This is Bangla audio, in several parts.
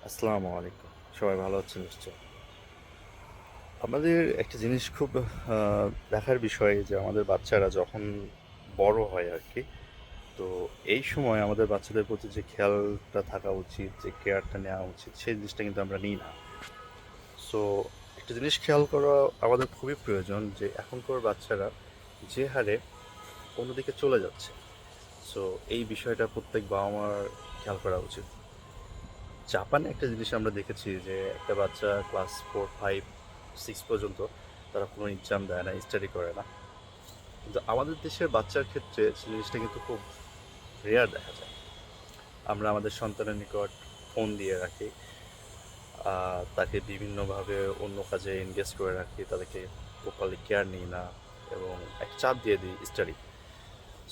আসসালামু আলাইকুম। সবাই ভালো আছেন নিশ্চয়ই। আমাদের একটা জিনিস খুব দেখার বিষয় যে আমাদের বাচ্চারা যখন বড় হয় আরকি, তো এই সময় আমাদের বাচ্চাদের প্রতি যে খেয়ালটা থাকা উচিত, যে কেয়ারটা নেওয়া উচিত, সেই জিনিসটা কিন্তু আমরা নিই না। সো একটা জিনিস খেয়াল করা আমাদের খুবই প্রয়োজন যে এখনকার বাচ্চারা যে হারে অন্যদিকে চলে যাচ্ছে। সো এই বিষয়টা প্রত্যেক বাবা-মার খেয়াল করা উচিত। জাপানে একটা জিনিস আমরা দেখেছি যে একটা বাচ্চা ক্লাস 4, 5, 6 পর্যন্ত তারা কোনো এক্সাম দেয় না, স্টাডি করে না। কিন্তু আমাদের দেশের বাচ্চার ক্ষেত্রে জিনিসটা কিন্তু খুব রেয়ার দেখা যায়। আমরা আমাদের সন্তানের নিকট ফোন দিয়ে রাখি, তাকে বিভিন্নভাবে অন্য কাজে এনগেজ করে রাখি, তাদেরকে প্রপারলি কেয়ার নিই না এবং একটা চাপ দিয়ে দিই স্টাডি।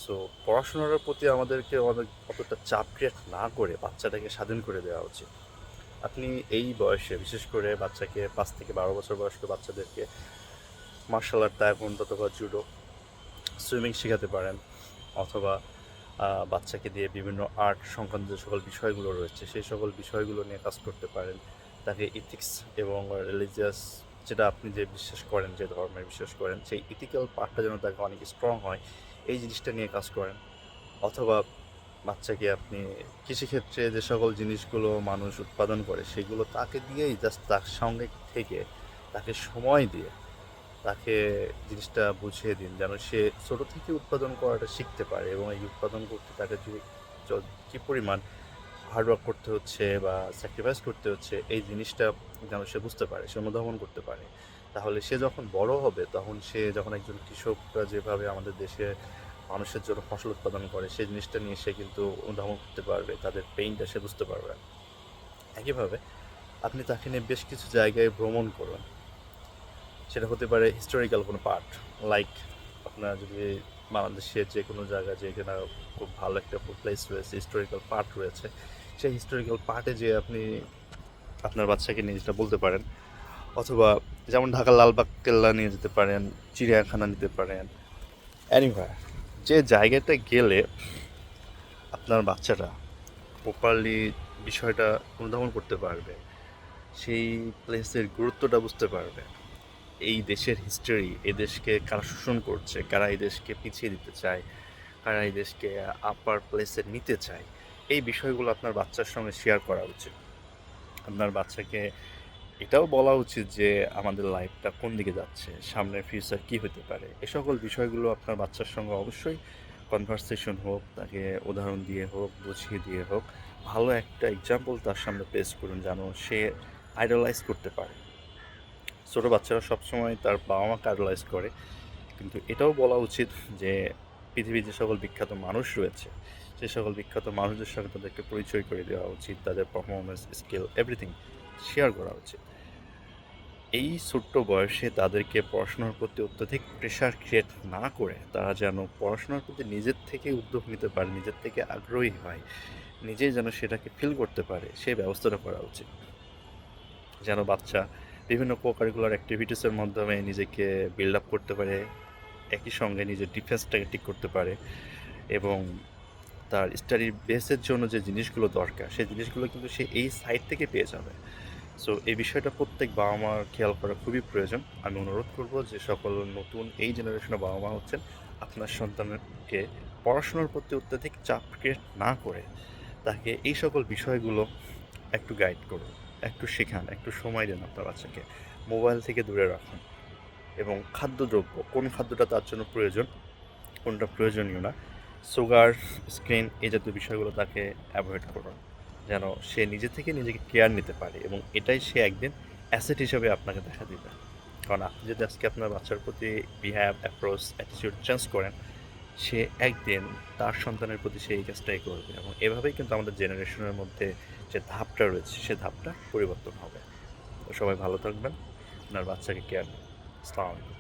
সো পড়াশোনার প্রতি আমাদেরকে অনেক অতটা চাপ ক্রিয়েট না করে বাচ্চাটাকে স্বাধীন করে দেওয়া উচিত। আপনি এই বয়সে বিশেষ করে বাচ্চাকে 5 থেকে 12 বছর বয়স্ক বাচ্চাদেরকে মার্শাল আর্ট, তায়কোয়ান্দো অথবা জুডো, সুইমিং শেখাতে পারেন, অথবা বাচ্চাকে দিয়ে বিভিন্ন আর্ট সংক্রান্ত যে সকল বিষয়গুলো রয়েছে সেই সকল বিষয়গুলো নিয়ে কাজ করতে পারেন। তাকে ইথিক্স এবং রিলিজিয়াস, যেটা আপনি যে বিশ্বাস করেন, যে ধর্মের বিশ্বাস করেন, সেই ইথিক্যাল পার্টটা যেন তাকে অনেক স্ট্রং হয়, এই জিনিসটা নিয়ে কাজ করেন। অথবা বাচ্চাকে আপনি কৃষিক্ষেত্রে যে সকল জিনিসগুলো মানুষ উৎপাদন করে সেগুলো তাকে দিয়েই জাস্ট তার সঙ্গে থেকে তাকে সময় দিয়ে তাকে জিনিসটা বুঝিয়ে দিন যেন সে ছোটো থেকে উৎপাদন করাটা শিখতে পারে এবং এই উৎপাদন করতে তাকে কী পরিমাণ হার্ডওয়ার্ক করতে হচ্ছে বা স্যাক্রিফাইস করতে হচ্ছে এই জিনিসটা যেন সে বুঝতে পারে, সে অনুধাবন করতে পারে। তাহলে সে যখন বড় হবে তখন সে যখন একজন কৃষকরা যেভাবে আমাদের দেশে মানুষের জন্য ফসল উৎপাদন করে সেই জিনিসটা নিয়ে সে কিন্তু অনুধাবন করতে পারবে, তাদের পেইনটা সে বুঝতে পারবে। একইভাবে আপনি তাকে নিয়ে বেশ কিছু জায়গায় ভ্রমণ করুন। সেটা হতে পারে হিস্টোরিক্যাল কোনো পার্ট, লাইক আপনার যদি বাংলাদেশের যে কোনো জায়গা যেখানে খুব ভালো একটা প্লেস রয়েছে, হিস্টোরিক্যাল পার্ট রয়েছে, সেই হিস্টোরিক্যাল পার্টে যে আপনি আপনার বাচ্চাকে নিয়ে যেটা বলতে পারেন। অথবা যেমন ঢাকার লালবাগ কেল্লা নিয়ে যেতে পারেন, চিড়িয়াখানা নিতে পারেন, অ্যানিভার যে জায়গাটা গেলে আপনার বাচ্চারা প্রপারলি বিষয়টা অনুধাবন করতে পারবে, সেই প্লেসের গুরুত্বটা বুঝতে পারবে, এই দেশের হিস্টোরি, এই দেশকে কারা শোষণ করছে, কারা এই দেশকে পিছিয়ে দিতে চায়, কারা এই দেশকে আপার প্লেসে নিতে চায়, এই বিষয়গুলো আপনার বাচ্চার সঙ্গে শেয়ার করা উচিত। আপনার বাচ্চাকে এটাও বলা উচিত যে আমাদের লাইফটা কোন দিকে যাচ্ছে, সামনের ফিউচার কী হতে পারে। এ সকল বিষয়গুলো আপনার বাচ্চার সঙ্গে অবশ্যই কনভারসেশন হোক, তাকে উদাহরণ দিয়ে হোক, বুঝিয়ে দিয়ে হোক, ভালো একটা এক্সাম্পল তার সামনে প্লেস করুন যেন সে আইডলাইজ করতে পারে। ছোটো বাচ্চারা সবসময় তার বাবা মাকে আইডলাইজ করে, কিন্তু এটাও বলা উচিত যে পৃথিবীর যে সকল বিখ্যাত মানুষ রয়েছে সে সকল বিখ্যাত মানুষদের সঙ্গে তাদেরকে পরিচয় করে দেওয়া উচিত, তাদের পারফরমেন্স, স্কিল, এভরিথিং শেয়ার করা উচিত। এই ছোট্ট বয়সে তাদেরকে পড়াশোনার প্রতি অত্যধিক প্রেশার ক্রিয়েট না করে তারা যেন পড়াশোনার প্রতি নিজের থেকে উদ্যোগ নিতে পারে, নিজের থেকে আগ্রহী হয়, নিজেই যেন সেটাকে ফিল করতে পারে, সেই ব্যবস্থাটা করা উচিত। যেন বাচ্চা বিভিন্ন কো-কারিকুলার অ্যাক্টিভিটিসের মাধ্যমে নিজেকে বিল্ড আপ করতে পারে, একই সঙ্গে নিজের ডিফেন্সটাকে ঠিক করতে পারে এবং তার স্টাডি বেসের জন্য যে জিনিসগুলো দরকার সেই জিনিসগুলো কিন্তু সে এই সাইট থেকে পেয়ে যাবে। সো এই বিষয়টা প্রত্যেক বাবা মার খেয়াল করা খুবই প্রয়োজন। আমি অনুরোধ করব যে সকল নতুন এই জেনারেশনের বাবা মা হচ্ছেন, আপনার সন্তানকে পড়াশোনার প্রতি অত্যধিক চাপ ক্রিয়েট না করে তাকে এই সকল বিষয়গুলো একটু গাইড করুন, একটু শেখান, একটু সময় দেন আপনার বাচ্চাকে। মোবাইল থেকে দূরে রাখুন এবং খাদ্যদ্রব্য, কোন খাদ্যটা তার জন্য প্রয়োজন, কোনটা প্রয়োজনীয় না, সুগার, স্ক্রিন, এই জাতীয় বিষয়গুলো তাকে অ্যাভয়েড করুন যেন সে নিজে থেকে নিজেকে কেয়ার নিতে পারে এবং এটাই সে একদিন অ্যাসেট হিসাবে আপনাকে দেখা দিবে। কারণ আপনি যদি আজকে আপনার বাচ্চার প্রতি বিহেভ, অ্যাপ্রোচ, অ্যাটিটিউড চেঞ্জ করেন, সে একদিন তার সন্তানের প্রতি সেই কাজটাই করবে এবং এভাবেই কিন্তু আমাদের জেনারেশনের মধ্যে যে ধাপটা রয়েছে সে ধাপটা পরিবর্তন হবে। তো সবাই ভালো থাকবেন, আপনার বাচ্চাকে কেয়ার নেন। আসসালামু আলাইকুম।